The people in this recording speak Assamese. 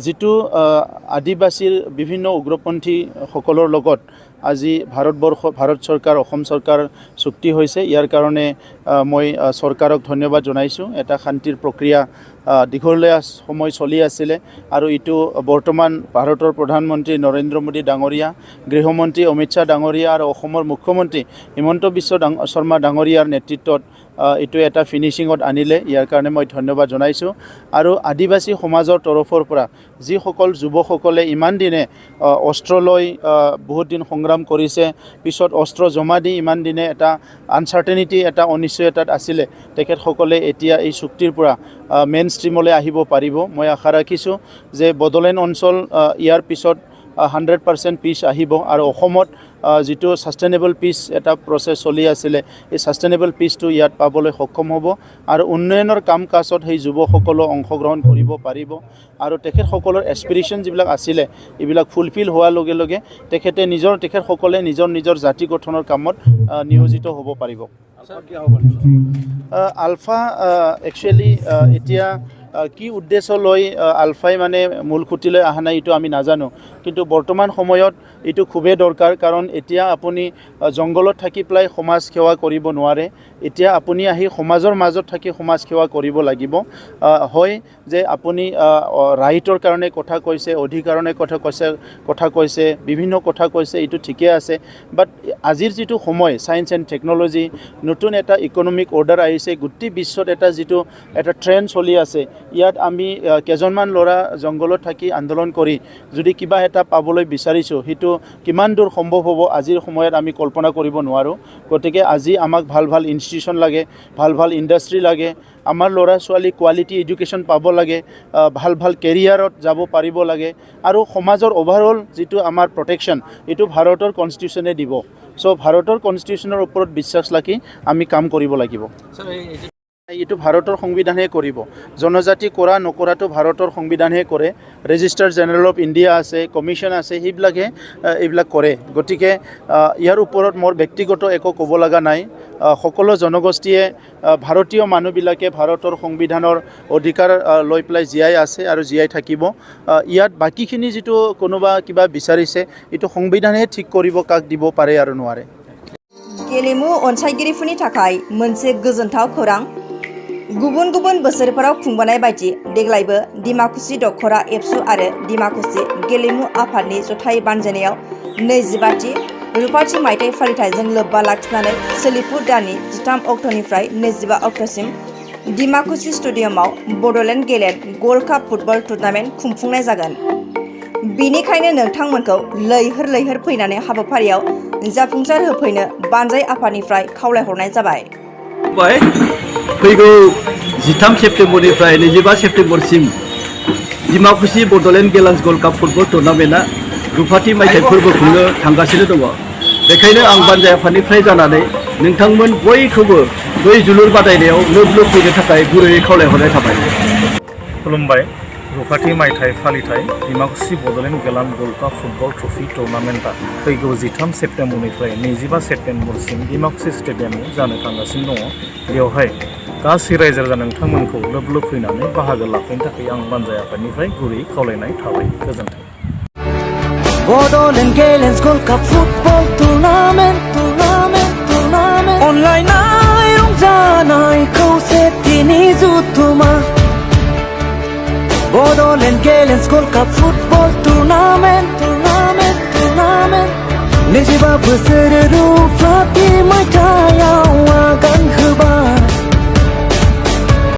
যিটো আদিবাসীৰ বিভিন্ন উগ্ৰপন্থীসকলৰ লগত আজি ভাৰত চৰকাৰ অসম চৰকাৰ চুক্তি হৈছে। ইয়াৰ কাৰণে মই চৰকাৰক ধন্যবাদ জনাইছোঁ। এটা শান্তিৰ প্ৰক্ৰিয়া দীঘলীয়া সময় চলি আছিলে আৰু ইটো বৰ্তমান ভাৰতৰ প্ৰধানমন্ত্ৰী নৰেন্দ্ৰ মোদী ডাঙৰীয়া, গৃহমন্ত্ৰী অমিত শ্বাহ ডাঙৰীয়া আৰু অসমৰ মুখ্যমন্ত্ৰী হিমন্ত বিশ্ব শৰ্মা ডাঙৰীয়াৰ নেতৃত্বত এইটো এটা ফিনিচিঙত আনিলে। ইয়াৰ কাৰণে মই ধন্যবাদ জনাইছোঁ। আৰু আদিবাসী সমাজৰ তৰফৰ পৰা যিসকল যুৱকসকলে ইমান দিনে অস্ত্ৰ লৈ বহুত দিন সংগ্ৰাম কৰিছে, পিছত অস্ত্ৰ জমা দি ইমান দিনে এটা আনচাৰ্টেনিটি, এটা অনিশ্চয়তাত আছিলে, তেখেতসকলে এতিয়া এই চুক্তিৰ পৰা মেইন ষ্ট্ৰীমলৈ আহিব পাৰিব। মই আশা ৰাখিছোঁ যে বড়োলেণ্ড অঞ্চল ইয়াৰ পিছত 100% পিচ আহিব আৰু অসমত যিটো ছাষ্টেইনেবল পিচ এটা প্ৰচেছ চলি আছিলে, এই ছাষ্টেইনেবল পিচটো ইয়াত পাবলৈ সক্ষম হ'ব আৰু উন্নয়নৰ কাম কাজত সেই যুৱকসকলেও অংশগ্ৰহণ কৰিব পাৰিব আৰু তেখেতসকলৰ এছপিৰেশ্যন যিবিলাক আছিলে এইবিলাক ফুলফিল হোৱাৰ লগে লগে তেখেতসকলে নিজৰ জাতি গঠনৰ কামত নিয়োজিত হ'ব পাৰিব। আলফা একচুৱেলি এতিয়া কি উদ্দেশ্য লৈ আলফাই মানে মূল খুঁটিলৈ অহা নাই এইটো আমি নাজানো, কিন্তু বৰ্তমান সময়ত এইটো খুবেই দৰকাৰ। কাৰণ এতিয়া আপুনি জংঘলত থাকি পেলাই সমাজ সেৱা কৰিব নোৱাৰে। এতিয়া আপুনি আহি সমাজৰ মাজত থাকি সমাজ সেৱা কৰিব লাগিব। হয় যে আপুনি ৰাইটৰ কাৰণে কথা কৈছে, অধিকাৰণে কথা কৈছে, বিভিন্ন কথা কৈছে, এইটো ঠিকে আছে। বাট আজিৰ যিটো সময়, ছায়েন্স এণ্ড টেকন'লজি, নতুন এটা ইকনমিক অৰ্ডাৰ আহিছে, গোটেই বিশ্বত এটা ট্ৰেণ্ড চলি আছে। ইয়াত আমি কেইজনমান ল'ৰা জংঘলত থাকি আন্দোলন কৰি যদি কিবা এটা পাবলৈ বিচাৰিছোঁ, সেইটো কিমান দূৰ সম্ভৱ হ'ব আজিৰ সময়ত আমি কল্পনা কৰিব নোৱাৰোঁ। গতিকে আজি আমাক ভাল ইনষ্টিটিউশ্যন লাগে, ভাল ইণ্ডাষ্ট্ৰী লাগে, আমাৰ ল'ৰা ছোৱালী কোৱালিটি এডুকেশ্যন পাব লাগে, ভাল কেৰিয়াৰত যাব পাৰিব লাগে আৰু সমাজৰ অভাৰঅল যিটো আমাৰ প্ৰটেকশ্যন এইটো ভাৰতৰ কনষ্টিটিউশ্যনে দিব। চ' ভাৰতৰ কনষ্টিটিউশ্যনৰ ওপৰত বিশ্বাস ৰাখি আমি কাম কৰিব লাগিব। এইটো ভাৰতৰ সংবিধানে কৰিব। জনজাতি কৰা নকৰাটো ভাৰতৰ সংবিধানে কৰে। ৰেজিষ্টাৰ জেনেৰেল অফ ইণ্ডিয়া আছে, কমিশ্যন আছে, এইবিলাক কৰে। গতিকে ইয়াৰ ওপৰত মোৰ ব্যক্তিগত একো ক'ব লগা নাই। সকলো জনগোষ্ঠীয়ে, ভাৰতীয় মানুহবিলাকে ভাৰতৰ সংবিধানৰ অধিকাৰ লৈ পেলাই জীয়াই আছে আৰু জীয়াই থাকিব। ইয়াত বাকীখিনি যিটো কোনোবা কিবা বিচাৰিছে এইটো সংবিধানে ঠিক কৰিব কাক দিব পাৰে আৰু নোৱাৰে। गेलेमु अनसायगिरिफोरनि थाखाय मोनसे गोजोनथाव खौरां। गुबुन बोसोरफोराव खुंबोनाय बायदि देग्लायबो डिमाकुसि दखरा एबसु आरो डिमाकुसि गेलेमु आफादनि जथाय बानजायनायाव 25थि रुपाथि मायथाइ फालिथायजों लोब्बा लाखिनानै सोलिफु दाननि 13 अक्ट'निफ्राय 25 अक्ट'सिम डिमाकुसि स्टेडियामाव बड'लेण्ड गेलेन्ड गल्ड काप फुटबल टुर्नामेन्ट खुंफुंनाय जागोन। बेनिखायनो नोंथांमोनखौ लैहोर फैनानै हाबाफारियाव जाफुंसार होफैनो बानजाय आफादनिफ्राय खावलायहरनाय जाबाय। फैगौ 13 सेप्तेम्बरनिफ्राय 25 सेप्तेम्बरसिम डिमाकुसि बड'लेण्ड गेलेन्ड गल्ड काप फुटबल टुर्नामेन्टआ रुपाथि मायथाइ फोरबो खुंनो थांगासिनो दङ। बेखायनो आं बानजाय आफादनिफ्राय जानानै नोंथांमोन बयखौबो बै जोलुर बादायनायाव लोब फैनो थाखाय गुरैयै खावलायहरनाय थाबाय। खुलुमबाय। रुपाथि मायथाइ फालिथाय डिमाकुसि बड'लेण्ड गेलेन्ड गल्ड काप फुटबल ट्रफि टुर्नामेन्टआ फैगौ 13 सेप्तेम्बरनिफ्राय 25 सेप्तेम्बरसिम डिमाकुसि स्टेडियामाव जानो थांगासिनो दङ। बेवहाय गासै रायजो राजा नोंथांमोनखौ लोब फैनानै बाहागो लाफैनो थाखाय आं बानजाय आफादनिफ्राय गुरै खावलायनाय थाबाय। गोजोन्थों। बड'लेण्ड गेलेन्ड गल्ड काप फुटबल टुर्नामेन्ट अनलायनाय रंजानाय खौसेथिनि जुथुमा बड'लेण्ड गेलेन्ड गल्ड काप फुटबल टुर्नामेन्ट 25 बोसोर रुपाथि मायथाइयाव